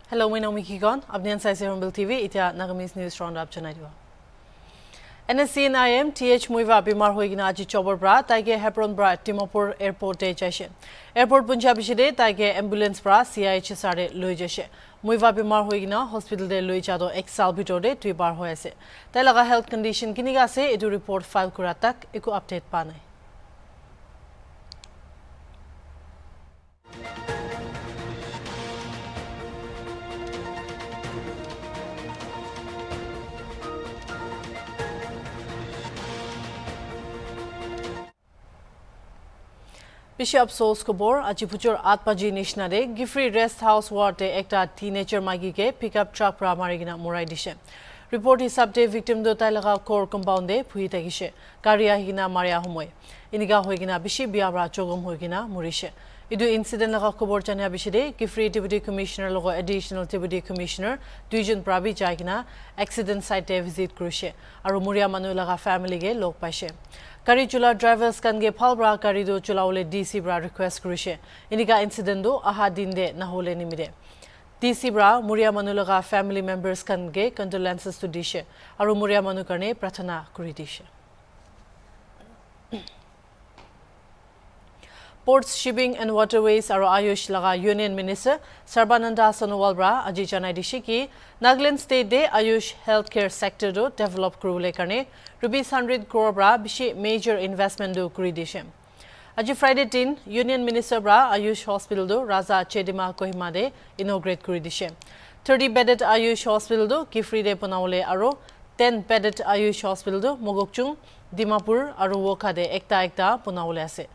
Hello, my name is Kigon. Abnian Saisi HornbillTV. Itia Nagamis News Roundup Janaiwa. NSCNIM TH Muiva Bimar Hoigina Aji Chobor Bra Taige Hebron Bra Timopur Airport e Jashe. Airport Punjab Shide Taige ambulance Bra CIH Sare Lui Jashe. Muiva Bimar Hoigina Hospital de Lui Chado Exal Bitode Twibar Hoese. Tailaga health condition Kiniga se edu report file kuratak eku update panai. Bishop Souls Kobor, Ajipuchur Atpaji Nishnade, Gifri Rest House Ward Ekta Teenager Magike, Pickup Truck Pramarigina Murai Dishe. Report is update victim do Tailaga core compound de Puitagishe, Karia Hina Maria Homoy. Iniga Hoigina Bishi Biabra Chogum Hoigina Murishe. Idu incident laga Kobor Chania Bishide, Gifri Deputy Commissioner Logo Additional Deputy Commissioner, Dujan Prabi Jagina, accident site visit Krushe, Arumuria Manulaga family ge Lok Pashe. Kari chula drivers kan ge phalbra kari do chulaule DC bra request kurishe inika incident do aha din de na hole nimide DC bra muria manulaga family members kan ge condolences to dishe aru muria manu karne prathana kuri dishe Ports, Shipping and Waterways aru Ayush laga Union Minister Sarbananda Sonowal bra aji janai dishi ki Nagaland State de Ayush healthcare sector do develop kurule karne rupees 100 crore bra bishi major investment do kuri dishe. Aji Friday tin Union Minister bra Ayush Hospital do Raza Chedima Kohima de inaugurate kuri dishe. 30 bedded Ayush Hospital do Kifri de Ponaule aru 10 bedded Ayush Hospital do Mogokchung, Dimapur aru Woka de ekta Ponaule ase.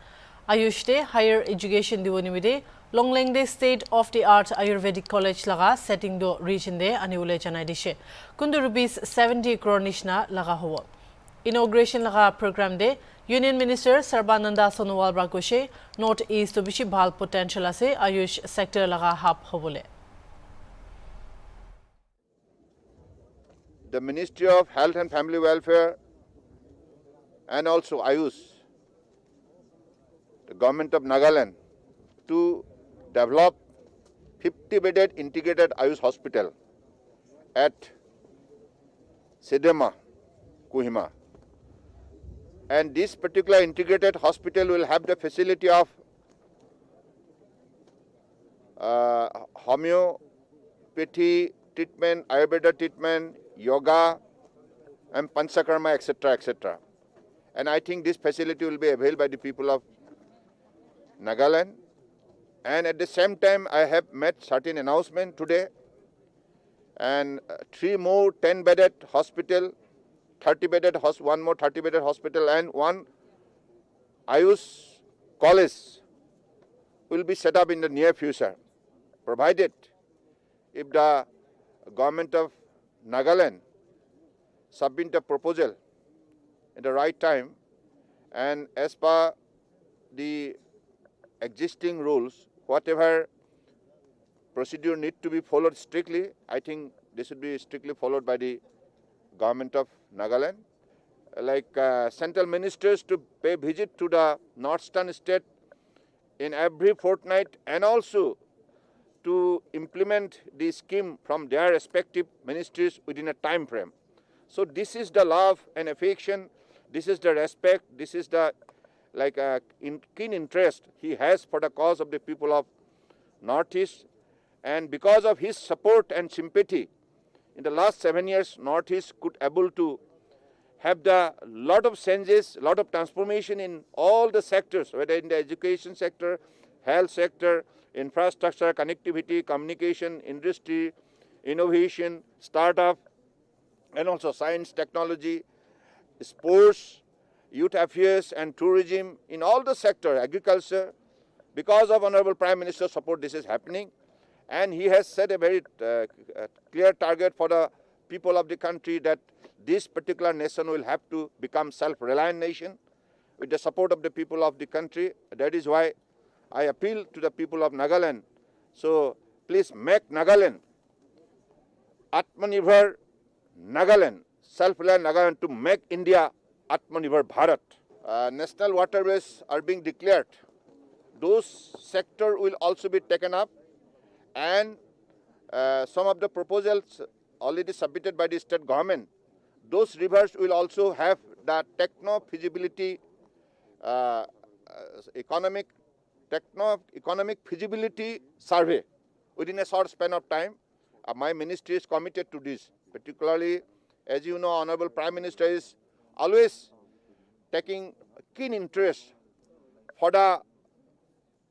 Ayush de higher education diwonimide Longleng de state of the art Ayurvedic college laga setting do region de aniule janai dishe. Kundu rupees 70 crore nishna laga howo. Inauguration laga program de Union Minister Sarbananda Sonowal bra koshe North East to bishi bhal potential ase Ayush sector laga hub hobole. The Ministry of Health and Family Welfare and also Ayush, the government of Nagaland, to develop 50-bedded integrated Ayush hospital at Sedema, Kohima. And this particular integrated hospital will have the facility of homeopathy treatment, Ayurveda treatment, yoga, and Panchakarma, etc., etc. And I think this facility will be available by the people of Nagaland. And at the same time, I have made certain announcement today, and 3 more 10-bedded hospital, 30-bedded one more 30-bedded hospital, and 1 Ayush college will be set up in the near future, provided if the government of Nagaland submit a proposal at the right time, and as per the existing rules, whatever procedure need to be followed strictly, I think this should be strictly followed by the government of Nagaland. Like central ministers to pay visit to the northern state in every fortnight, and also to implement the scheme from their respective ministries within a time frame. So this is the love and affection, this is the respect, this is the keen interest he has for the cause of the people of Northeast. And because of his support and sympathy, in the last 7 years, Northeast could able to have the lot of changes, lot of transformation in all the sectors, whether in the education sector, health sector, infrastructure, connectivity, communication, industry, innovation, startup, and also science, technology, sports, youth affairs and tourism, in all the sector, agriculture. Because of Honorable Prime Minister's support, this is happening. And he has set a very clear target for the people of the country that this particular nation will have to become self-reliant nation with the support of the people of the country. That is why I appeal to the people of Nagaland. So please make Nagaland Atmanirbhar Nagaland, self-reliant Nagaland, to make India Atmanirbhar Bharat. National waterways are being declared. Those sector will also be taken up, and some of the proposals already submitted by the state government, those rivers will also have the techno-feasibility, economic feasibility survey within a short span of time. My ministry is committed to this. Particularly, as you know, Honorable Prime Minister is always taking keen interest for the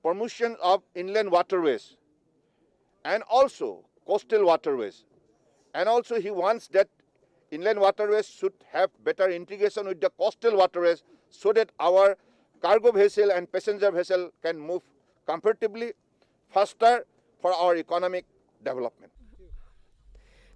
promotion of inland waterways and also coastal waterways. And also he wants that inland waterways should have better integration with the coastal waterways so that our cargo vessel and passenger vessel can move comfortably, faster for our economic development.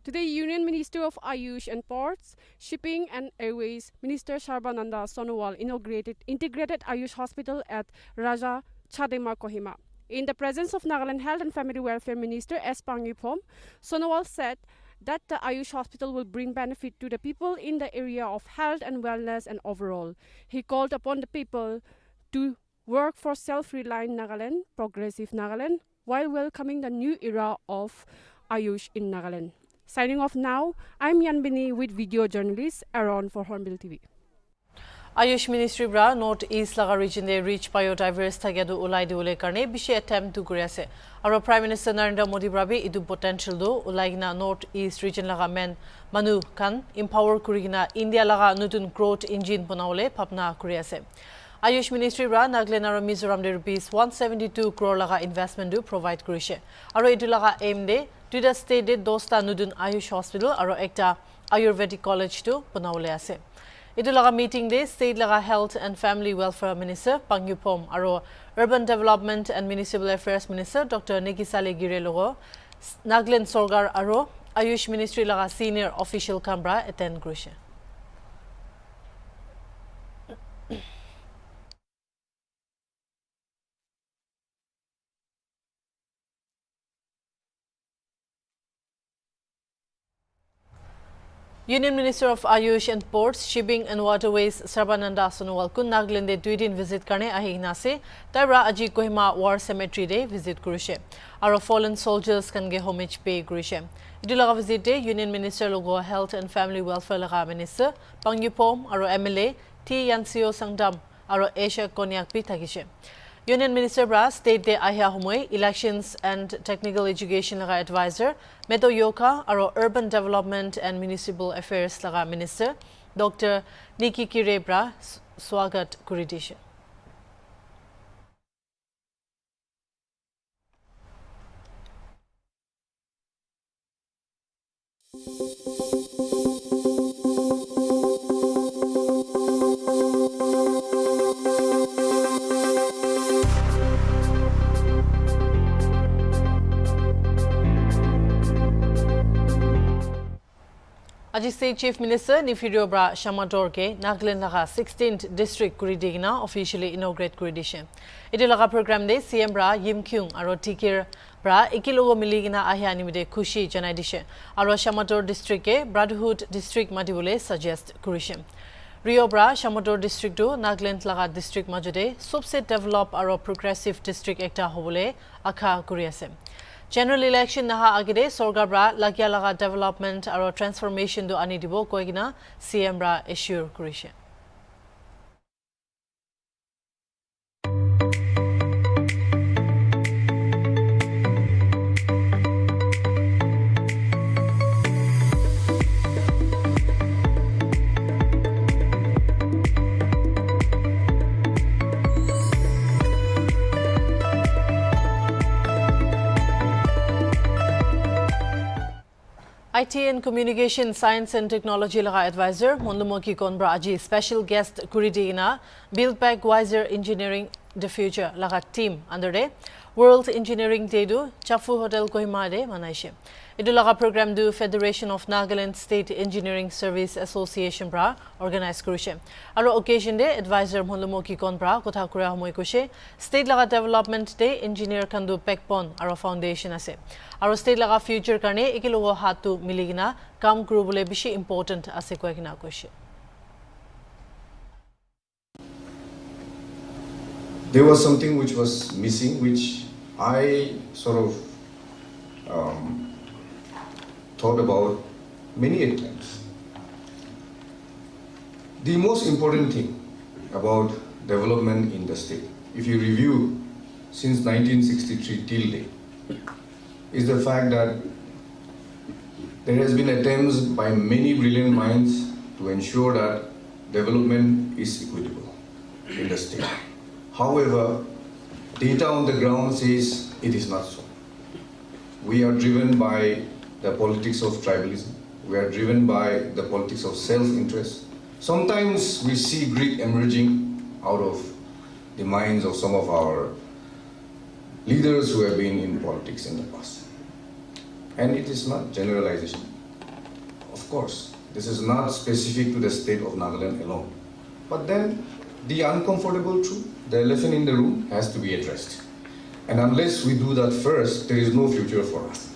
Today, Union Minister of Ayush and Ports, Shipping and Airways, Minister Sarbananda Sonowal inaugurated Integrated Ayush Hospital at Raja Chadema, Kohima. In the presence of Nagaland Health and Family Welfare Minister S. Pangyupom, Sonowal said that the Ayush Hospital will bring benefit to the people in the area of health and wellness and overall. He called upon the people to work for self-reliant Nagaland, progressive Nagaland, while welcoming the new era of Ayush in Nagaland. Signing off now, I'm Yanbini with video journalist Aaron for Hornbill TV. Ayush Ministry bra North East laga region de rich biodiverse thagadu ulai dule karne bishi attempt to kuri ase aro Prime Minister Narendra Modi brabi idu potential do ulaigina North East region laga men manu kan empower kurigina India laga nutun growth engine banaule phapna kuri ase. Ayush Ministry bra Nagaland aro Mizoram de rupees 172 crore laga investment do provide kurise aro idu laga aim de to the state de dosta nudun Ayush Hospital aro ekta Ayurvedic college do banaule ase. Idu laga meeting de state laga Health and Family Welfare Minister Pangyupom aro Urban Development and Municipal Affairs Minister Dr. Nikisale Gire logo Nagaland Sorgar aro Ayush Ministry laga senior official kambra attend kurise. Union Minister of Ayush and Ports, Shipping and Waterways Sarbananda Sonowal kun Nagaland de 2 din visit karne ahina se tabra aji Kohima War Cemetery de visit kurise aro fallen soldiers kan ge homage pay kurise. Idu laga visit de Union Minister logo Health and Family Welfare laga Minister Pangyupom aro MLA T Yansio Sangdam aro Asia Konyak pi thakise. Union Minister bra state de ahya humoi elections and technical education laga advisor Meto Yoka aro urban development and municipal affairs laga minister Dr. Niki Kire bra swagat kuridishe. Aji State Chief Minister Nifirio Bra Shamador ke Nagaland laga 16th District Kuridigina officially inaugurate kuridishe. Idu laga program de CM Bra Yimkyung aro Tikir Bra ikilogo miligina ahya nimide khushi janai dishe aro Shamador District ke Brotherhood District madibule suggest kurishe. Rio Bra Shamador District do Nagaland laga district majode subse develop aro progressive district ekta hobule akha kuriase. General election naha agide Sorgar bra lagya laga development aro transformation do anidibo koigina CM bra assure kurishe. IT and Communication Science and Technology laga advisor Mondumoki Konbra aji special guest kuridina Build Back Wiser Engineering the Future laga team under de World Engineering Day do Chafu Hotel Kohima de manaishe. Idu laga program do Federation of Nagaland State Engineering Service Association bra organize kurishe. Aro occasion de advisor Mondumoki Konbra kotha kura homoi kushe state laga development de engineer kandu backbone aro foundation ase. Aro state laga future karne ikilogo hatu miligina kam kurubule bishi important ase koigina kushe. There was something which was missing, which I sort of thought about many a times. The most important thing about development in the state, if you review since 1963 till date, is the fact that there has been attempts by many brilliant minds to ensure that development is equitable in the state. However, data on the ground says it is not so. We are driven by the politics of tribalism. We are driven by the politics of self-interest. Sometimes we see greed emerging out of the minds of some of our leaders who have been in politics in the past. And it is not generalization. Of course, this is not specific to the state of Nagaland alone. But then the uncomfortable truth, the elephant in the room, has to be addressed. And unless we do that first, there is no future for us.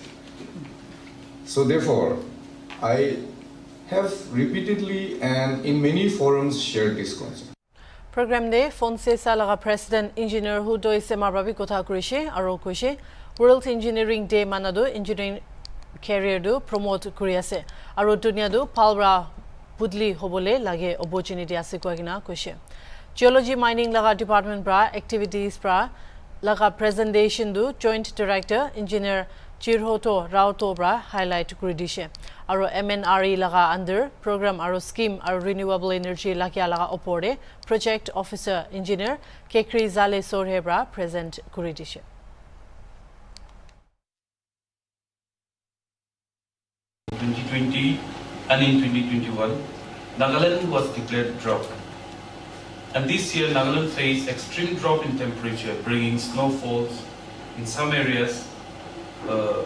So therefore, I have repeatedly and in many forums shared this concept. Program de Fonse Salaga President Engineer who doi Semabrabi Kotha Kurishe Aro Kushe World Engineering Day Manado Engineering Career do promote Kuriase Aro Dunia do Palbra Budli Hobole Lage opportunity Asequagina Kushe Geology Mining Laga Department Bra Activities Bra Laga Presentation do Joint Director Engineer Chirhoto Rauto Bra Highlight Kuridishe Aro MNRE Laga under Program Aro Scheme Aro Renewable Energy Lakia Laga Opore Project Officer Engineer Kekri Zale Sorhebra present Kuridishe. In 2020 and in 2021, Nagaland was declared drought. And this year, Nagaland faced extreme drop in temperature, bringing snowfalls in some areas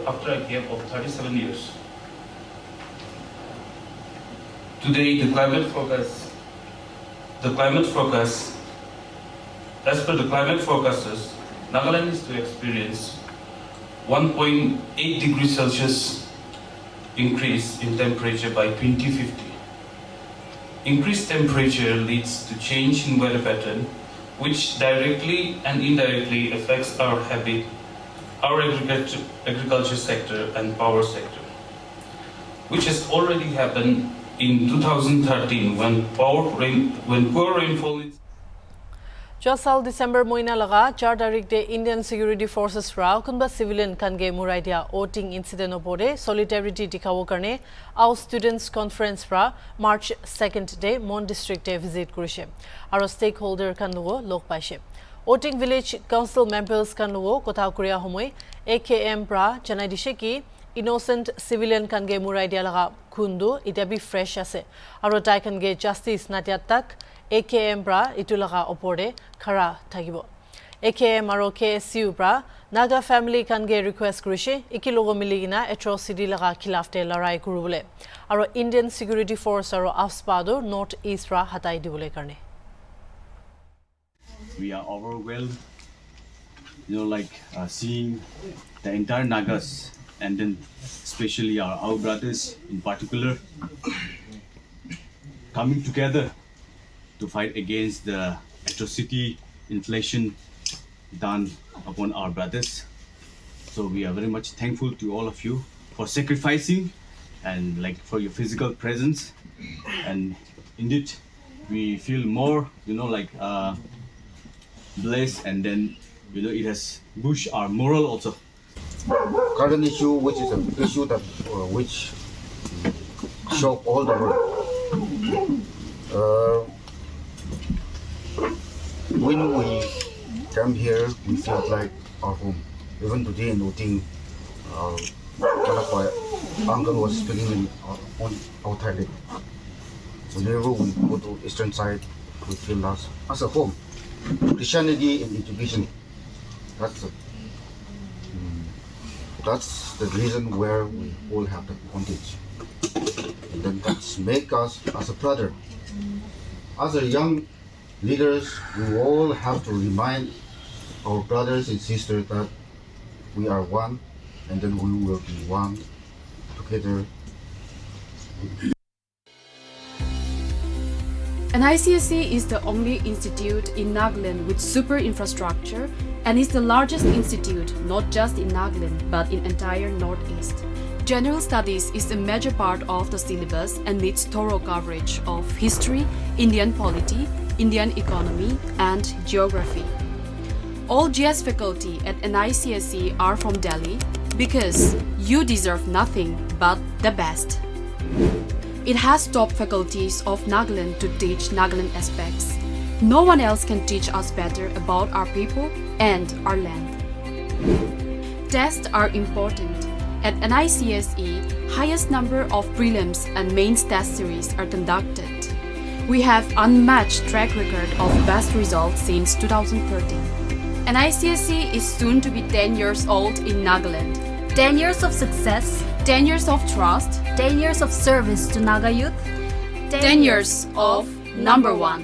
after a gap of 37 years. Today, as per the climate forecasters, Nagaland is to experience 1.8 degrees Celsius increase in temperature by 2050. Increased temperature leads to change in weather pattern, which directly and indirectly affects our habit, our agriculture sector and power sector, which has already happened in 2013 when poor rainfall is Jasal December Moina Laga, 4 Tarik de Indian Security Forces Rao, Kunba civilian Kange Muraidia voting incident opore, solidarity dikhawo karne, our students conference ra, March 2nd day, Mon district de visit kurishe. Our stakeholder kanlugo lok paishe. Voting village council members kanlugo kotha kuria homoi, AKM pra janai dishe ki, innocent civilian Kange Muraidia Laga kundu, itabi fresh ase. Aro tai kange justice natiat tak, AKM bra itulaga opore khara thagibo AKM aro KSU bra Naga family kange request kurishe ikilogo miligina atrocity laga khilafte larai kurubole aro Indian security force aro afspado north east ra hatai dibole karne. We are overwhelmed, seeing the entire Nagas and then especially our brothers in particular coming together to fight against the atrocity, inflation done upon our brothers. So we are very much thankful to all of you for sacrificing and for your physical presence. And indeed, we feel more, blessed, and then it has pushed our moral also. Current issue, which is an issue that which shock all the world. When we come here, we feel like our home. Even today in voting, uncle was speaking in our Thai. So whenever we go to eastern side, we feel us as a home. Christianity and education, that's the reason where we all have the bondage. And then that's make us as a brother. As a young leaders, we all have to remind our brothers and sisters that we are one, and then we will be one together. NICSC is the only institute in Nagaland with super infrastructure and is the largest institute not just in Nagaland but in entire Northeast. General Studies is a major part of the syllabus and needs thorough coverage of history, Indian polity, Indian economy, and geography. All GS faculty at NICSE are from Delhi because you deserve nothing but the best. It has top faculties of Nagaland to teach Nagaland aspects. No one else can teach us better about our people and our land. Tests are important. At NICSE, highest number of prelims and mains test series are conducted. We have unmatched track record of best results since 2013. NICSE is soon to be 10 years old in Nagaland. 10 years of success, 10 years of trust, 10 years of service to Naga youth, 10 years of number one.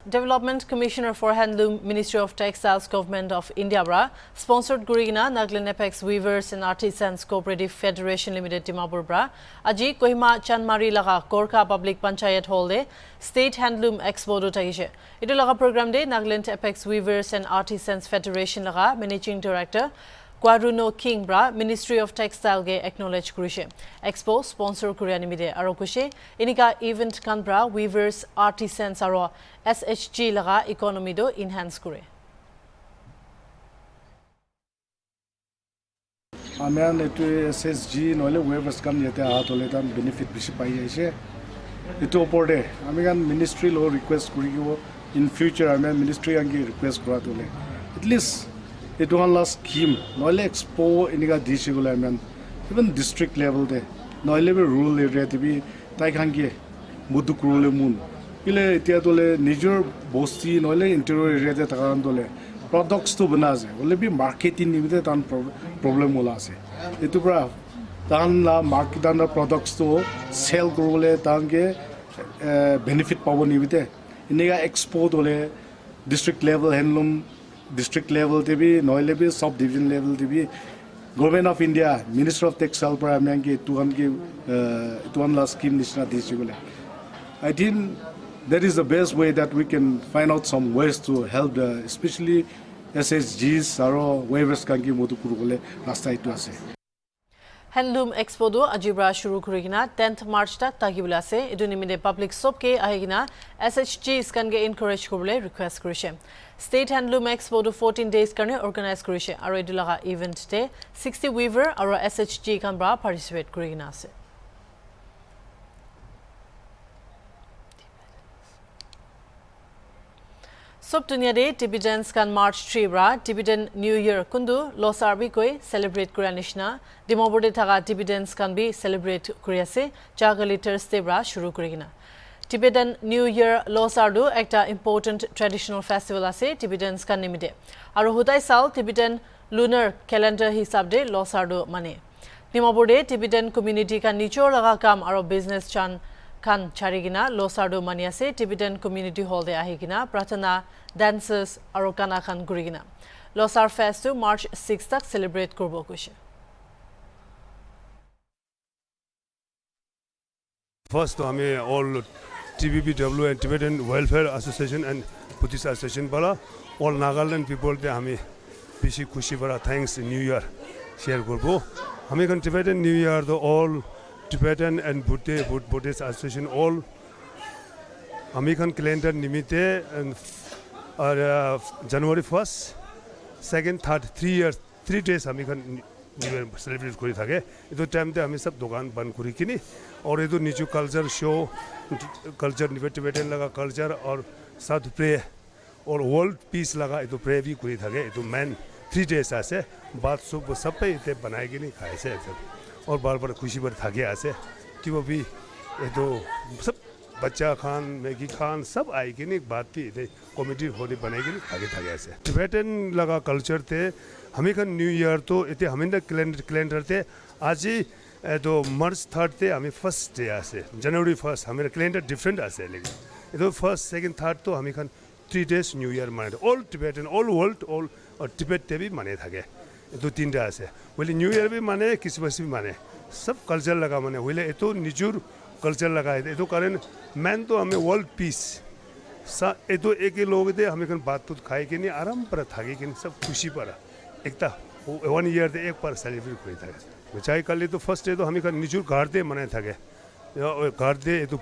Development Commissioner for Handloom, Ministry of Textiles, Government of India bra sponsored Gurigina Nagaland Apex Weavers and Artisans Cooperative Federation Limited Dimapur bra aji Kohima Chanmari laga Korka Public Panchayat Hall de State Handloom Expo do taise. Itu laga program de Nagaland Apex Weavers and Artisans Federation laga Managing Director Quadruno King bra Ministry of Textile ge acknowledge kurishe. Expo sponsor Korean mide aro kushe inika event kan bra weavers artisans aro SHG laga economy do enhance kure. Amen etu SSG noile weavers kan yete atole tan benefit bishi pai aise. Etu oporde amigan ministry lo request kurigo in future amen ministry angi request kora tole. At least it one last scheme noile expo iniga dishigula man even district level de noile be rural area te bi tai khange muduk rural moon ile etia tole nijor bosti noile interior area te takaran tole products to banaje ole bi marketing nimite tan problem hola ase etu pra tan la market dan products to sell korole tange benefit pabo nimite iniga expo tole district level handloom district level te bi noile bi sub division level te bi government of India Minister of Textile para amange tuan la scheme nishna dishigule. I think that is the best way that we can find out some ways to help the especially SSGs aro weavers kanki modu kurugole rasta itu ase. Handloom Expo do ajibra shuru kurigina 10th March tak takibula ase edu nimide public sob ke ahigina SHG skan ge encourage korbole request kurishe. State Handloom Expo do 14 days karne organize kurishe aro edu laga event te 60 weaver aro SHG kan bra participate kurigina ase. Sob dunia de dividends kan March 3 bra dividend New Year kundu losar bi koi celebrate kura nishna dimobode thaga dividends kan bi celebrate kuri ase jagali Thursday bra shuru kurigina. Tibetan New Year losar do ekta important traditional festival ase dividends kan nimide aro hutai sal Tibetan lunar calendar hisab de losar do mane dimobode Tibetan community kan nichor laga kam aro business chan kan charigina losardo maniase Tibetan community hall de ahigina pratana dances aro kana khan gurigina losar fest to March 6 tak celebrate korbo kushe. First hame all TBBW and Tibetan Welfare Association and Buddhist Association bala all Nagaland people de hame bishi khushi bara thanks New Year share korbo hame kan Tibetan New Year the all Tibetan and Buddhist Association all American calendar nimite and January 1st, 2nd, 3rd, 3 days American New Year celebrate kori thake. Ito time te hame sab dukan ban kori kini aur ito nichu culture show culture Tibetan laga culture aur South pray aur world peace laga ito pray bhi kori thake. Ito man 3 days ase baat sub sab pe ite banai kini khaise sab. और बार-बार खुशी भर थाके आसे कि वो भी ये तो सब बच्चा खान मैगी खान सब आई कि नहीं बात थी थे कॉमेडी होने बनेगी नहीं थाके आसे टिबेटन लगा कल्चर थे हमें का न्यू ईयर तो इतने हमें ना कैलेंडर थे आज ही तो मार्च 3rd थे हमें फर्स्ट डे आसे जनवरी 1st हमें कैलेंडर डिफरेंट आसे लेकिन ये तो फर्स्ट सेकंड थर्ड तो हमें खान 3 days न्यू ईयर मनाते all Tibetan all world all और टिबेट ते भी मने थाके 2-3 days है बोले न्यू ईयर भी माने क्रिसमस भी माने सब कल्चर लगा माने बोले ये तो निजुर कल्चर लगाए थे तो कारण मैन तो हमें वर्ल्ड पीस सा ये तो एक ही लोग थे हमें कन बात तो खाए कि नहीं आराम पर था कि सब खुशी पर एक था 1 ईयर थे एक बार सेलिब्रेट हुई था चाहे कल तो फर्स्ट डे तो हमें कन निचुर घर दे मनाए था घर दे तो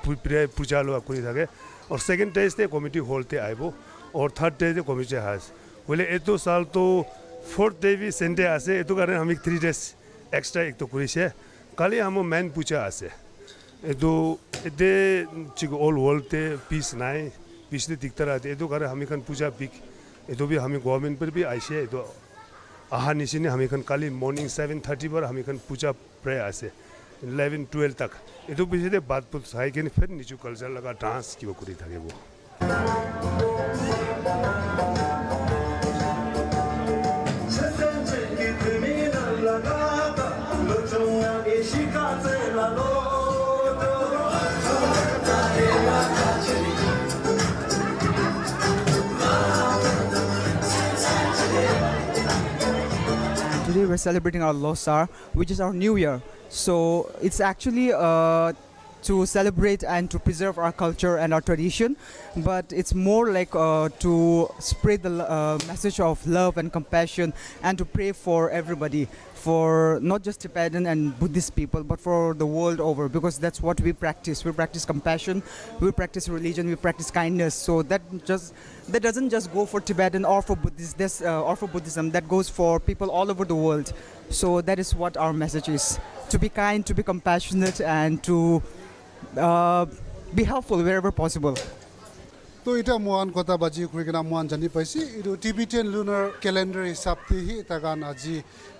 पूजा लो कोई था और सेकंड डे थे कमिटी हॉल थे आए वो और थर्ड डे थे कमिटी हाउस बोले ये तो साल तो 4th डे भी संडे आसे ये तो कारण हमें 3 days एक्स्ट्रा एक तो करी से कल हम मैन पूजा आसे ये तो इतने चिक ऑल वर्ल्ड थे पीस नाए पीस ने दिखता रहते ये तो कारण हमें कन पूजा पिक ये तो भी हमें गवर्नमेंट पर भी आइसे ये तो आहा निशी ने हमें कन कल मॉर्निंग 7:30 पर हमें कन पूजा प्रे आसे 11-12 तक ये तो पीछे थे बात पुत साई के फिर नीचे कल्चर लगा डांस की वो करी था वो Today we're celebrating our Losar, which is our new year. So it's actually to celebrate and to preserve our culture and our tradition, but it's more like to spread the message of love and compassion and to pray for everybody, for not just Tibetan and Buddhist people, but for the world over, because that's what we practice. We practice compassion, we practice religion, we practice kindness. So that doesn't just go for Tibetan or for Buddhist, or for Buddhism. That goes for people all over the world. So that is what our message is: to be kind, to be compassionate, and to be helpful wherever possible. तो इटा Muan कोता बाजी कुरिकना Muan जानी पैसी इदो Tibetan lunar calendar हिसाब ते ही तगान आजी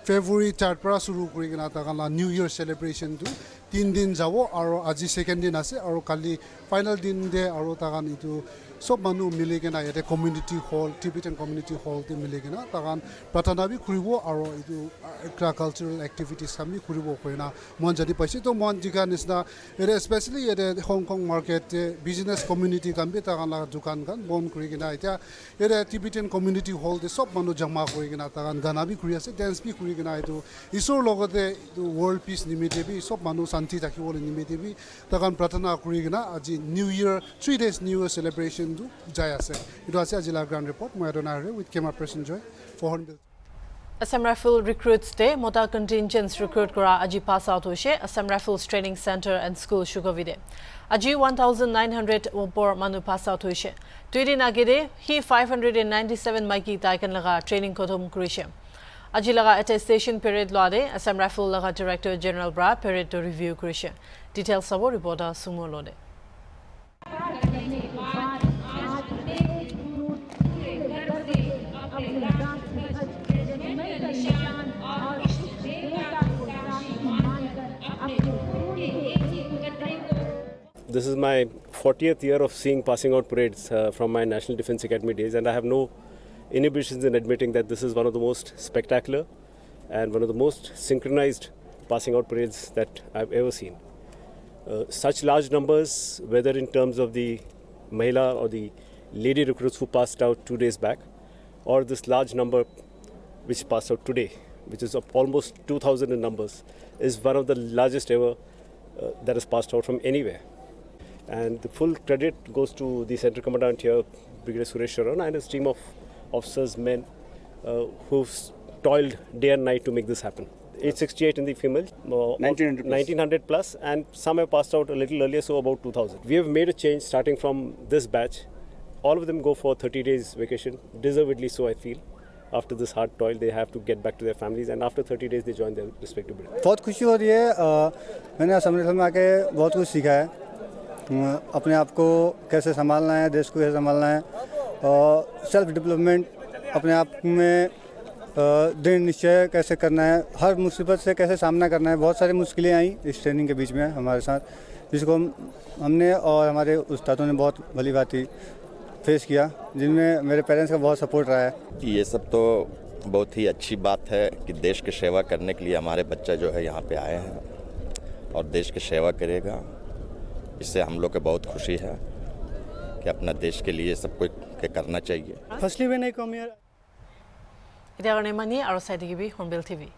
February 3 পৰা शुरू कुरिकना तगान न्यू ईयर सेलिब्रेशन टू 3 दिन जावो और आजी सेकेंड दिन आसे और काली फाइनल दिन दे और तगान इदो सब मानु मिलेगेना येते community hall Tibetan community hall ते मिलेगेना तगान प्रार्थना भी कुरिबो और इदो एक्स्ट्रा कल्चरल एक्टिविटीज सामी कुरिबो कोइना मुआन जानी पैसी तो मुआन जिका निसना येते स्पेशली येते हांगकांग मार्केट बिजनेस कम्युनिटी काम भी तगान दुकान kan bon kurigina ita ere Tibetan community hall de sob manu jama kurigina tagan gana bi kuri ase dance bi kurigina itu isor logote world peace nimite bi sob manu santi takibole nimite bi tagan pratana kurigina aji new year 3 days new year celebration du jai ase itu ase ajila ground report moi adonare with camera person joy for Hornbill. Assam Rifle Recruits Day, Mota contingents recruit kora aji pass out hoshe Assam Rifles Training Center and School Shugovide. Aji 1,900 upor manu pass out hoshe. Tuidi nagide he 597 maiki taikan laga training kotom kurishe. Aji laga attestation period lode Assam Rifle laga Director General Bra period to review kurishe. Details sabo reporter Sumo lode. This is my 40th year of seeing passing out parades from my National Defence Academy days, and I have no inhibitions in admitting that this is one of the most spectacular and one of the most synchronized passing out parades that I've ever seen. Such large numbers, whether in terms of the Mahila or the lady recruits who passed out 2 days back, or this large number which passed out today, which is of almost 2,000 in numbers, is one of the largest ever that has passed out from anywhere. And the full credit goes to the Central Commandant here, Brigadier Suresh Sharan, and his team of officers, men, who've toiled day and night to make this happen. 868 in the female, 1900 plus, and some have passed out a little earlier, so about 2000. We have made a change starting from this batch. All of them go for 30 days vacation, deservedly so I feel. After this hard toil, they have to get back to their families, and after 30 days, they join their respective brigades. बहुत खुशी हो रही है मैंने Assam rifle में आके बहुत कुछ सीखा है अपने आप को कैसे संभालना है देश को कैसे संभालना है और सेल्फ डेवलपमेंट अपने आप में दृढ़ निश्चय कैसे करना है हर मुसीबत से कैसे सामना करना है बहुत सारी मुश्किलें आई इस ट्रेनिंग के बीच में हमारे साथ जिसको हमने और हमारे उस्तादों ने बहुत भली भांति फेस किया जिनमें मेरे पेरेंट्स का बहुत सपोर्ट रहा है ये सब तो बहुत ही अच्छी बात है कि देश की सेवा करने के लिए हमारे बच्चा जो है यहाँ पे आए हैं और देश की सेवा करेगा इससे हम लोग को बहुत खुशी है कि अपना देश के लिए सब कुछ करना चाहिए firstly when I come here इधर ने मनी और साइड की भी Hornbill TV